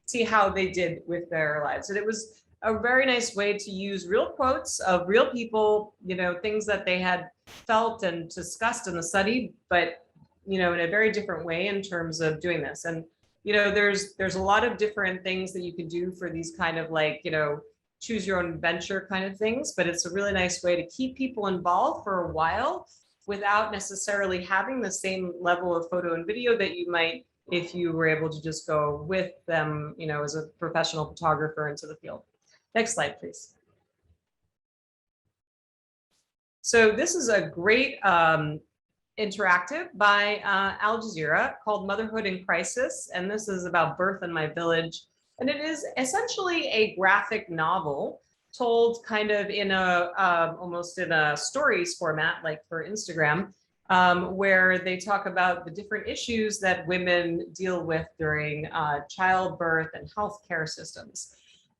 see how they did with their lives. And it was a very nice way to use real quotes of real people, you know, things that they had felt and discussed in the study, but, you know, in a very different way in terms of doing this. And, you know, there's a lot of different things that you can do for these kind of like, you know, choose your own adventure kind of things, but it's a really nice way to keep people involved for a while without necessarily having the same level of photo and video that you might if you were able to just go with them, you know, as a professional photographer into the field. Next slide, please. So this is a great interactive by Al Jazeera called Motherhood in Crisis. And this is about birth in my village. And it is essentially a graphic novel told kind of in a, almost in a stories format, like for Instagram. where they talk about the different issues that women deal with during childbirth and healthcare systems.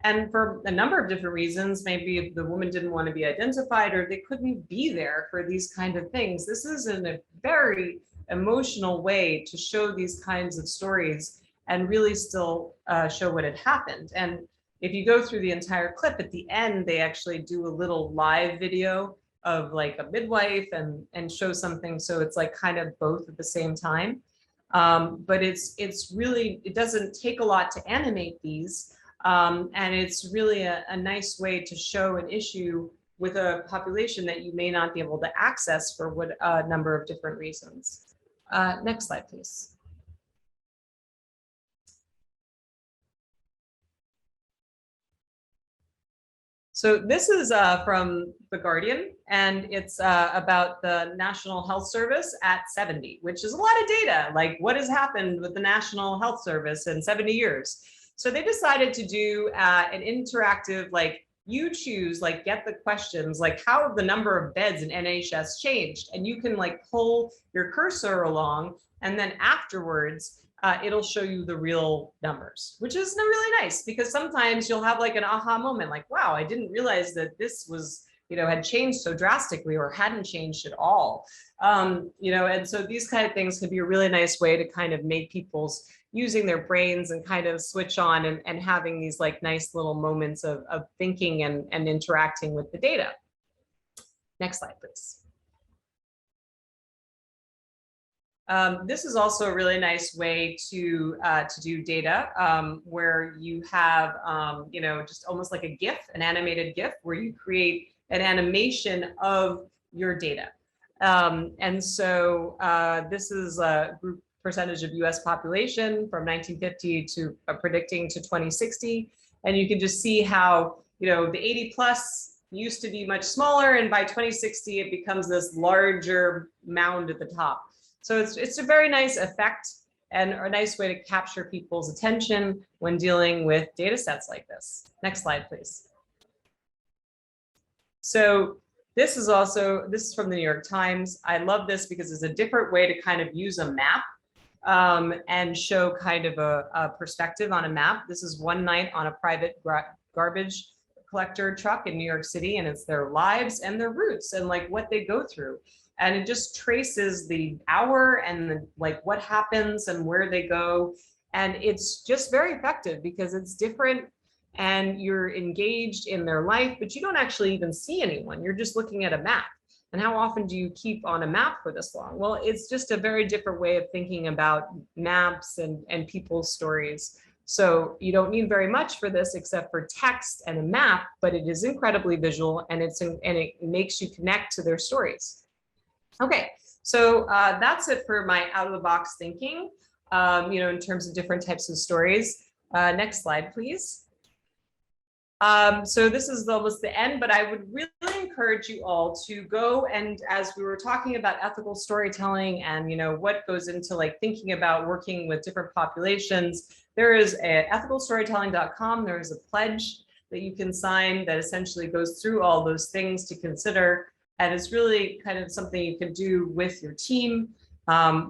And for a number of different reasons, maybe the woman didn't want to be identified or they couldn't be there for these kind of things. This is in a very emotional way to show these kinds of stories and really still show what had happened. And if you go through the entire clip, at the end, they actually do a little live video of like a midwife and show something. So it's like kind of both at the same time. But it's really, it doesn't take a lot to animate these. And it's really a nice way to show an issue with a population that you may not be able to access for what a number of different reasons. Next slide, please. So this is from The Guardian, and it's about the National Health Service at 70, which is a lot of data, like what has happened with the National Health Service in 70 years. So they decided to do an interactive, like you choose, like get the questions, like how have the number of beds in NHS changed? And you can like pull your cursor along, and then afterwards, it'll show you the real numbers, which is really nice because sometimes you'll have like an aha moment, like, wow, I didn't realize that this was, you know, had changed so drastically or hadn't changed at all. You know, and so these kind of things can be a really nice way to kind of make people's using their brains and kind of switch on and having these like nice little moments of thinking and interacting with the data. Next slide, please. This is also a really nice way to do data where you have, you know, just almost like a GIF, an animated GIF, where you create an animation of your data. And so this is a group percentage of US population from 1950 to predicting to 2060. And you can just see how, you know, the 80 plus used to be much smaller. And by 2060, it becomes this larger mound at the top. So it's a very nice effect and a nice way to capture people's attention when dealing with data sets like this. Next slide, please. So this is from the New York Times. I love this because it's a different way to kind of use a map and show kind of a perspective on a map. This is one night on a private garbage collector truck in New York City, and it's their lives and their roots and like what they go through. And it just traces the hour and the, like what happens and where they go. And it's just very effective because it's different and you're engaged in their life, but you don't actually even see anyone. You're just looking at a map. And how often do you keep on a map for this long? Well, it's just a very different way of thinking about maps and people's stories. So you don't need very much for this except for text and a map, but it is incredibly visual and it makes you connect to their stories. Okay, so that's it for my out of the box thinking, you know, in terms of different types of stories. Next slide, please. So this is almost the end, but I would really encourage you all to go and, as we were talking about ethical storytelling and, you know, what goes into like thinking about working with different populations, there is at ethicalstorytelling.com, there is a pledge that you can sign that essentially goes through all those things to consider. And it's really kind of something you can do with your team,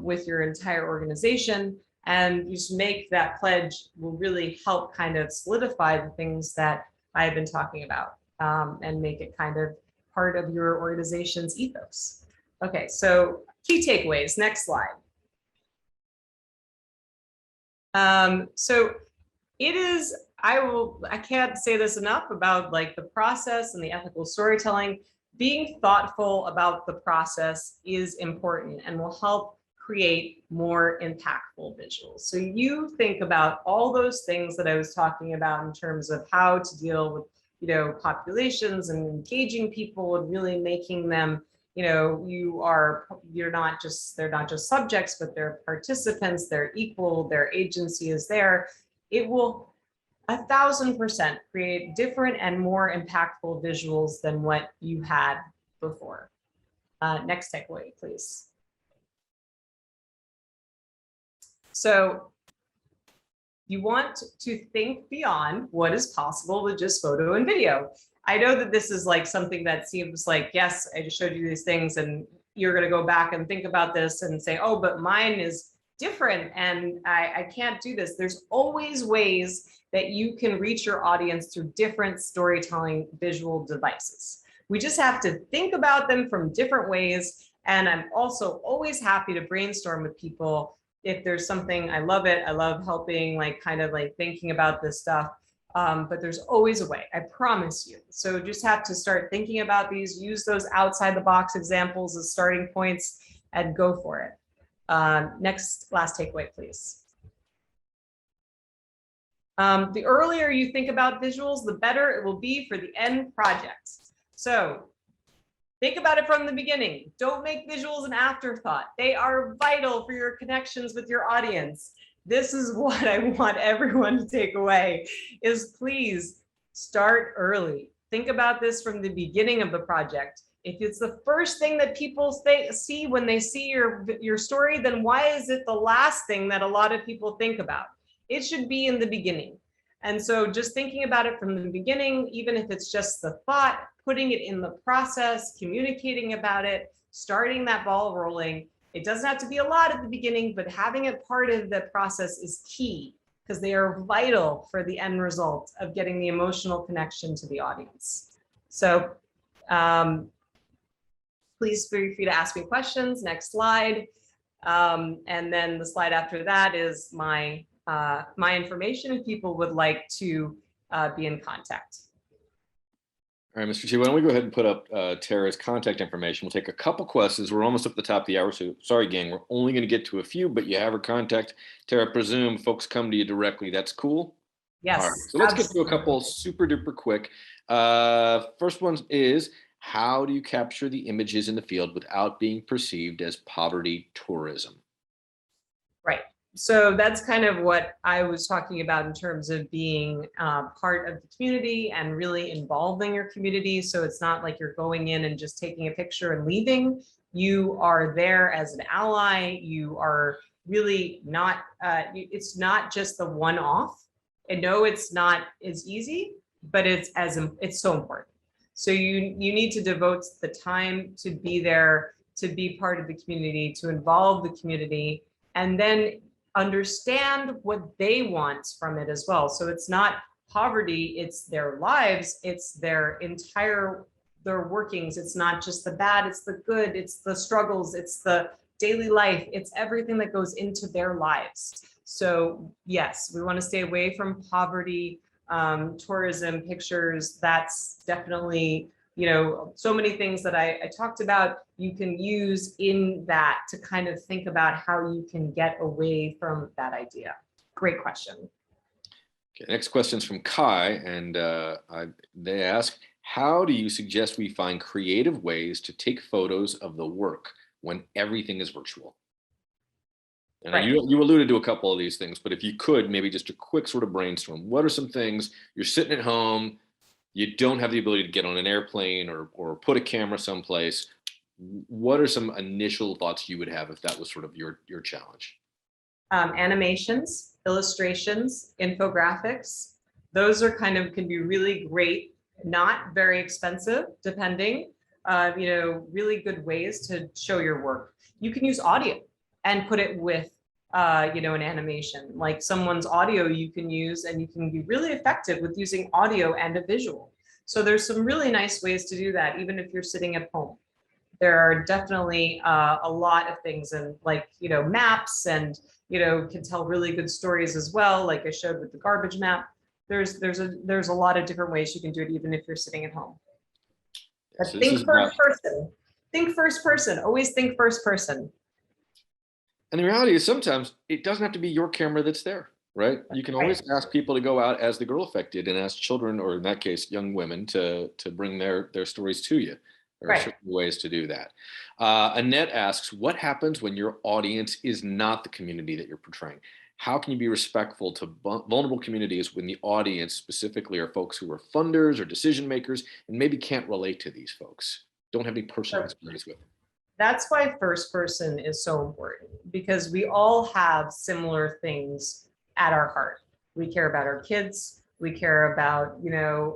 with your entire organization, and you just make that pledge will really help kind of solidify the things that I've been talking about and make it kind of part of your organization's ethos. Okay, so key takeaways, next slide. So it is, I can't say this enough about like the process and the ethical storytelling. Being thoughtful about the process is important and will help create more impactful visuals. So you think about all those things that I was talking about in terms of how to deal with, you know, populations and engaging people and really making them, you know, they're not just subjects, but they're participants, they're equal, their agency is there. It will 1000% create different and more impactful visuals than what you had before. Next takeaway, please. So you want to think beyond what is possible with just photo and video. I know that this is like something that seems like, yes, I just showed you these things and you're going to go back and think about this and say, oh, but mine is different and I can't do this. There's always ways that you can reach your audience through different storytelling visual devices. We just have to think about them from different ways. And I'm also always happy to brainstorm with people. If there's something, I love it. I love helping, like kind of like thinking about this stuff. But there's always a way, I promise you. So just have to start thinking about these, use those outside the box examples as starting points and go for it. Last takeaway, please. The earlier you think about visuals, the better it will be for the end project. So think about it from the beginning. Don't make visuals an afterthought. They are vital for your connections with your audience. This is what I want everyone to take away is please start early. Think about this from the beginning of the project. If it's the first thing that people see when they see your story, then why is it the last thing that a lot of people think about? It should be in the beginning. And so just thinking about it from the beginning, even if it's just the thought, putting it in the process, communicating about it, starting that ball rolling. It doesn't have to be a lot at the beginning, but having it part of the process is key because they are vital for the end result of getting the emotional connection to the audience. So please feel free to ask me questions. Next slide. And then the slide after that is my information if people would like to be in contact. All right, Mr. T, why don't we go ahead and put up Tara's contact information. We'll take a couple questions. We're almost up at the top of the hour, so sorry, gang, we're only going to get to a few, but you have her contact. Tara, I presume folks come to you directly. That's cool? Yes. All right, so let's get to a couple super duper quick. First one is, how do you capture the images in the field without being perceived as poverty tourism? Right. So that's kind of what I was talking about in terms of being part of the community and really involving your community. So it's not like you're going in and just taking a picture and leaving. You are there as an ally. You are really not, it's not just the one-off. I know it's not as easy, but it's so important. So you need to devote the time to be there, to be part of the community, to involve the community, and then understand what they want from it as well. So it's not poverty, it's their lives, it's their workings. It's not just the bad, it's the good, it's the struggles, it's the daily life, it's everything that goes into their lives. So yes, we want to stay away from poverty, tourism pictures. That's definitely, so many things that I talked about, you can use in that to kind of think about how you can get away from that idea. Great question. Okay, next question is from Kai, and they ask, how do you suggest we find creative ways to take photos of the work when everything is virtual? And right. You alluded to a couple of these things, but if you could, maybe just a quick sort of brainstorm. What are some things you're sitting at home, you don't have the ability to get on an airplane or put a camera someplace? What are some initial thoughts you would have if that was sort of your challenge? Animations, illustrations, infographics. Those are can be really great, not very expensive, depending, really good ways to show your work. You can use audio and put it with, an animation, like someone's audio you can use, and you can be really effective with using audio and a visual. So there's some really nice ways to do that, even if you're sitting at home. There are definitely a lot of things, and maps, and can tell really good stories as well, like I showed with the garbage map. There's a lot of different ways you can do it, even if you're sitting at home. But so think first person. Think first person. Always think first person. And the reality is sometimes it doesn't have to be your camera that's there, right? You can always ask people to go out, as the Girl Effect did, and ask children, or in that case, young women, to bring their stories to you. There are certain ways to do that. Annette asks, what happens when your audience is not the community that you're portraying? How can you be respectful to vulnerable communities when the audience specifically are folks who are funders or decision makers and maybe can't relate to these folks, don't have any personal experience with them? That's why first person is so important, because we all have similar things at our heart. We care about our kids. We care about,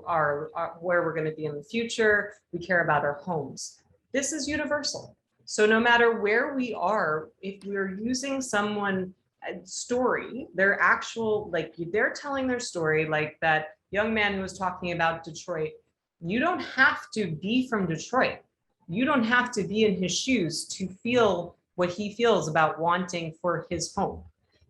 our where we're going to be in the future. We care about our homes. This is universal. So no matter where we are, if we're using someone's story, their actual, like they're telling their story, like that young man who was talking about Detroit, you don't have to be from Detroit. You don't have to be in his shoes to feel what he feels about wanting for his home.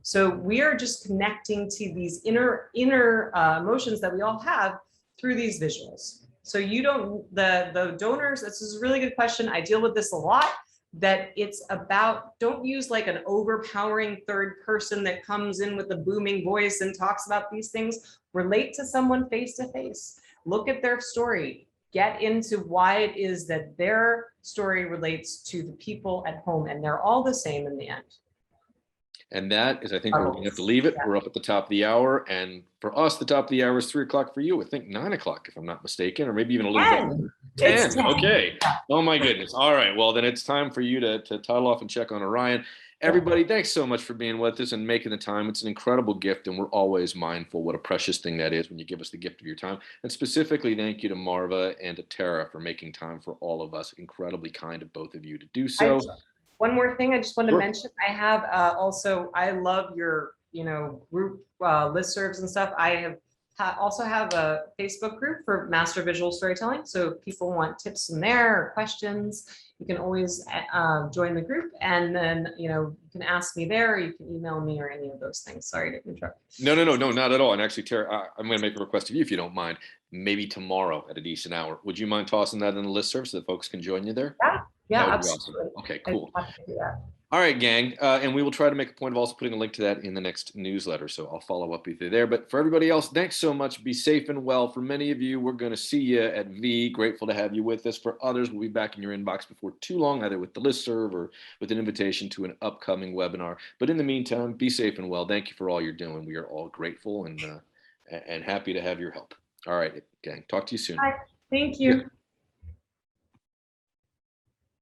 So we are just connecting to these inner emotions that we all have through these visuals. So you don't, the donors, this is a really good question. I deal with this a lot, that it's about, don't use like an overpowering third person that comes in with a booming voice and talks about these things. Relate to someone face to face. Look at their story. Get into why it is that their story relates to the people at home, and they're all the same in the end. And that is, I think, where we're going to have to leave it. We're up at the top of the hour. And for us, the top of the hour is 3 o'clock. For you, I think 9 o'clock, if I'm not mistaken, or maybe even a little bit. 10. Okay. Oh, my goodness. All right. Well, then it's time for you to toddle off and check on Orion. Everybody, thanks so much for being with us and making the time. It's an incredible gift, and we're always mindful what a precious thing that is when you give us the gift of your time. And specifically, thank you to Marva and to Tara for making time for all of us. Incredibly kind of both of you to do so. One more thing I just want to mention, I have also, I love your, group listservs and stuff. I also have a Facebook group for master visual storytelling. So if people want tips in there or questions, you can always join the group, and then, you can ask me there, or you can email me, or any of those things. Sorry to interrupt. No, not at all. And actually, Tara, I'm going to make a request of you, if you don't mind, maybe tomorrow at a decent hour. Would you mind tossing that in the listserv so that folks can join you there? Yeah, absolutely. Awesome. Okay, cool. All right, gang. And we will try to make a point of also putting a link to that in the next newsletter. So I'll follow up with you there. But for everybody else, thanks so much. Be safe and well. For many of you, we're going to see you at V. Grateful to have you with us. For others, we'll be back in your inbox before too long, either with the listserv or with an invitation to an upcoming webinar. But in the meantime, be safe and well. Thank you for all you're doing. We are all grateful and happy to have your help. All right, gang. Talk to you soon. Bye. Thank you. Yeah.